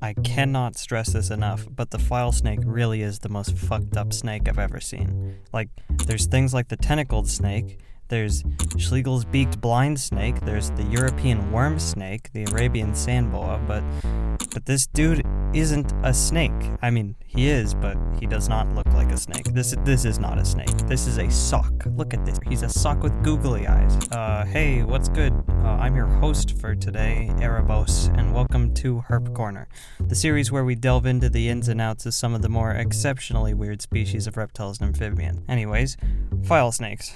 I cannot stress this enough, but the filesnake really is the most fucked up snake I've ever seen. Like, there's things like the tentacled snake, there's Schlegel's beaked blind snake, there's the European worm snake, the Arabian sand boa, but this dude isn't a snake. I mean, he is, but he does not look like a snake. This is not a snake. This is a sock. Look at this. He's a sock with googly eyes. Hey, what's good? I'm your host for today, Erebos, and welcome to Herp Corner, the series where we delve into the ins and outs of some of the more exceptionally weird species of reptiles and amphibians. Anyways, filesnakes.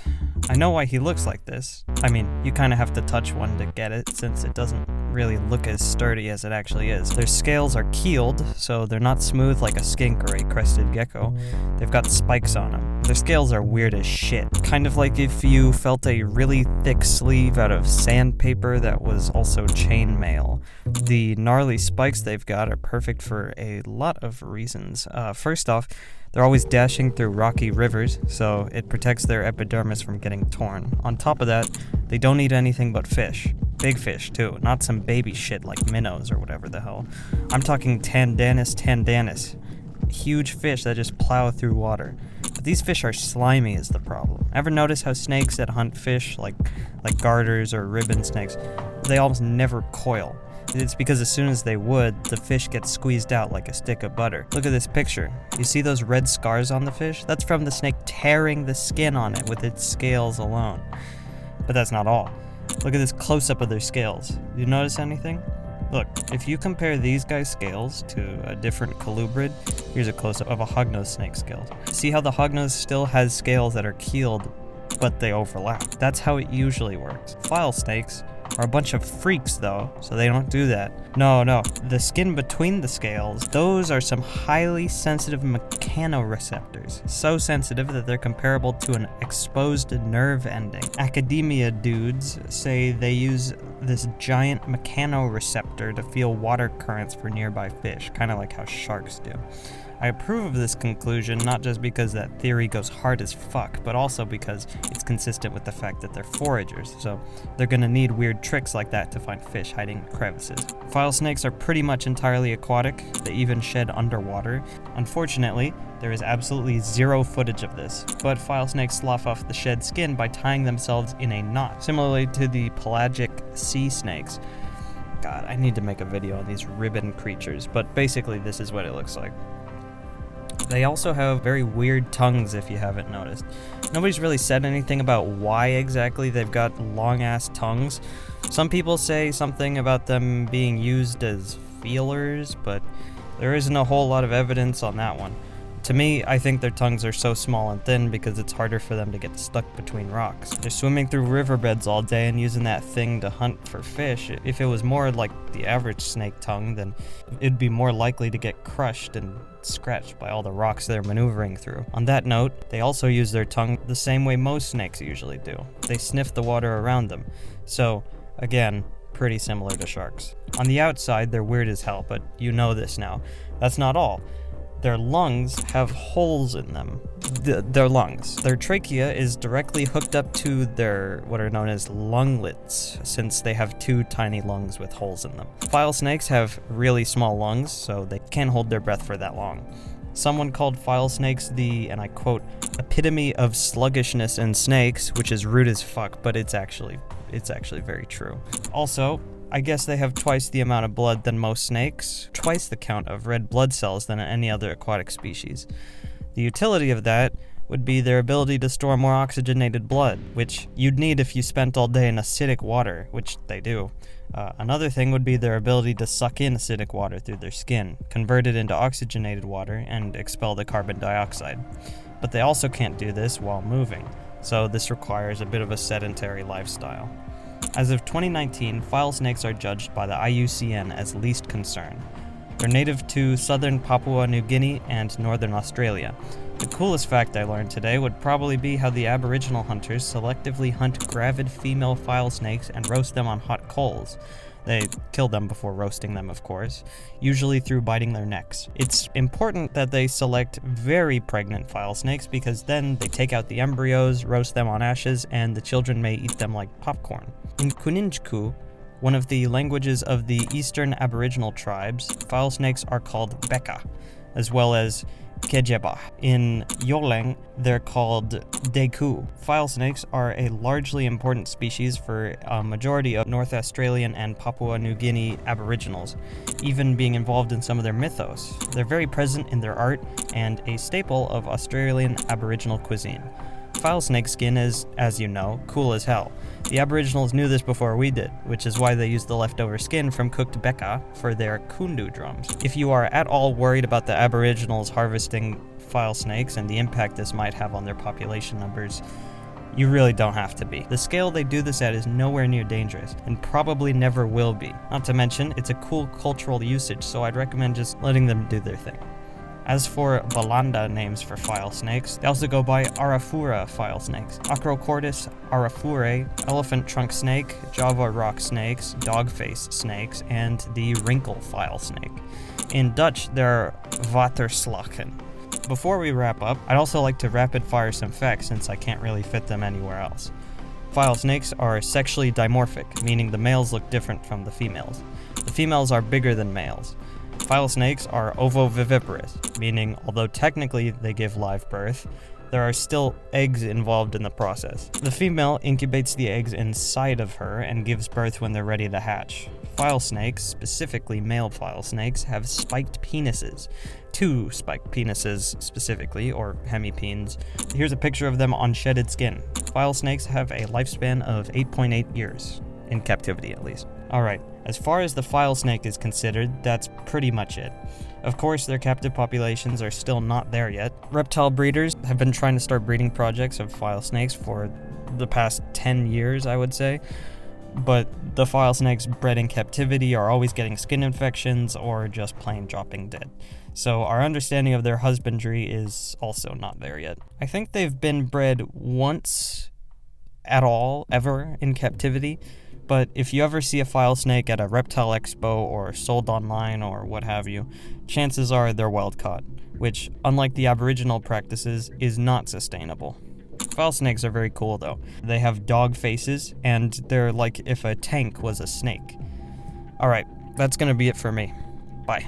I know why he looks like this. I mean, you kind of have to touch one to get it, since it doesn't really look as sturdy as it actually is. Their scales are keeled, so they're not smooth like a skink or a crested gecko. They've got spikes on them. Their scales are weird as shit. Kind of like if you felt a really thick sleeve out of sandpaper that was also chainmail. The gnarly spikes they've got are perfect for a lot of reasons. First off, they're always dashing through rocky rivers, so it protects their epidermis from getting torn. On top of that, they don't eat anything but fish. Big fish, too, not some baby shit like minnows or whatever the hell. I'm talking tandanus. Huge fish that just plow through water. But these fish are slimy is the problem. Ever notice how snakes that hunt fish, like garters or ribbon snakes, they almost never coil? It's because as soon as they would, the fish gets squeezed out like a stick of butter. Look at this picture. You see those red scars on the fish? That's from the snake tearing the skin on it with its scales alone. But that's not all. Look at this close-up of their scales. Do you notice anything? Look, if you compare these guys' scales to a different colubrid, here's a close-up of a hognose snake scales. See how the hognose still has scales that are keeled, but they overlap? That's how it usually works. Filesnakes are a bunch of freaks, though, so they don't do that. No, the skin between the scales, those are some highly sensitive mechanoreceptors. So sensitive that they're comparable to an exposed nerve ending. Academia dudes say they use this giant mechanoreceptor to feel water currents for nearby fish, kind of like how sharks do. I approve of this conclusion not just because that theory goes hard as fuck, but also because it's consistent with the fact that they're foragers, so they're gonna need weird tricks like that to find fish hiding in crevices. Filesnakes are pretty much entirely aquatic. They even shed underwater. Unfortunately, there is absolutely zero footage of this, but filesnakes slough off the shed skin by tying themselves in a knot, similarly to the pelagic sea snakes. God, I need to make a video on these ribbon creatures, but basically this is what it looks like. They also have very weird tongues, if you haven't noticed. Nobody's really said anything about why exactly they've got long-ass tongues. Some people say something about them being used as feelers, but there isn't a whole lot of evidence on that one. To me, I think their tongues are so small and thin because it's harder for them to get stuck between rocks. They're swimming through riverbeds all day and using that thing to hunt for fish. If it was more like the average snake tongue, then it'd be more likely to get crushed and scratched by all the rocks they're maneuvering through. On that note, they also use their tongue the same way most snakes usually do. They sniff the water around them. So, again, pretty similar to sharks. On the outside, they're weird as hell, but you know this now. That's not all. Their lungs have holes in them. Their lungs. Their trachea is directly hooked up to their what are known as lunglets, since they have two tiny lungs with holes in them. Filesnakes have really small lungs, so they can't hold their breath for that long. Someone called filesnakes the, and I quote, epitome of sluggishness in snakes, which is rude as fuck, but it's actually very true. Also, I guess they have twice the amount of blood than most snakes, twice the count of red blood cells than any other aquatic species. The utility of that would be their ability to store more oxygenated blood, which you'd need if you spent all day in acidic water, which they do. Another thing would be their ability to suck in acidic water through their skin, convert it into oxygenated water, and expel the carbon dioxide. But they also can't do this while moving, so this requires a bit of a sedentary lifestyle. As of 2019, filesnakes are judged by the IUCN as least concern. They're native to southern Papua New Guinea and northern Australia. The coolest fact I learned today would probably be how the Aboriginal hunters selectively hunt gravid female filesnakes and roast them on hot coals. They kill them before roasting them, of course, usually through biting their necks. It's important that they select very pregnant filesnakes because then they take out the embryos, roast them on ashes, and the children may eat them like popcorn. In Kuninjku, one of the languages of the eastern Aboriginal tribes, file snakes are called beka, as well as kejeba. In Yoleng, they're called deku. File snakes are a largely important species for a majority of North Australian and Papua New Guinea Aboriginals, even being involved in some of their mythos. They're very present in their art and a staple of Australian Aboriginal cuisine. File snake skin is, as you know, cool as hell. The Aboriginals knew this before we did, which is why they used the leftover skin from cooked beka for their kundu drums. If you are at all worried about the Aboriginals harvesting file snakes and the impact this might have on their population numbers, you really don't have to be. The scale they do this at is nowhere near dangerous, and probably never will be. Not to mention, it's a cool cultural usage, so I'd recommend just letting them do their thing. As for Balanda names for file snakes, they also go by Arafura file snakes, Acrocordus arafurae, elephant trunk snake, Java rock snakes, dogface snakes, and the wrinkle file snake. In Dutch, they're waterslakken. Before we wrap up, I'd also like to rapid fire some facts since I can't really fit them anywhere else. File snakes are sexually dimorphic, meaning the males look different from the females. The females are bigger than males. File snakes are ovoviviparous, meaning although technically they give live birth, there are still eggs involved in the process. The female incubates the eggs inside of her and gives birth when they're ready to hatch. File snakes, specifically male file snakes, have spiked penises. 2 spiked penises specifically, or hemipenes. Here's a picture of them on shedded skin. File snakes have a lifespan of 8.8 years, in captivity at least. Alright, as far as the file snake is considered, that's pretty much it. Of course, their captive populations are still not there yet. Reptile breeders have been trying to start breeding projects of file snakes for the past 10 years, I would say. But the file snakes bred in captivity are always getting skin infections or just plain dropping dead. So our understanding of their husbandry is also not there yet. I think they've been bred once at all, ever, in captivity. But if you ever see a file snake at a reptile expo or sold online or what have you, chances are they're wild caught, which, unlike the Aboriginal practices, is not sustainable. File snakes are very cool though. They have dog faces, and they're like if a tank was a snake. Alright, that's gonna be it for me. Bye.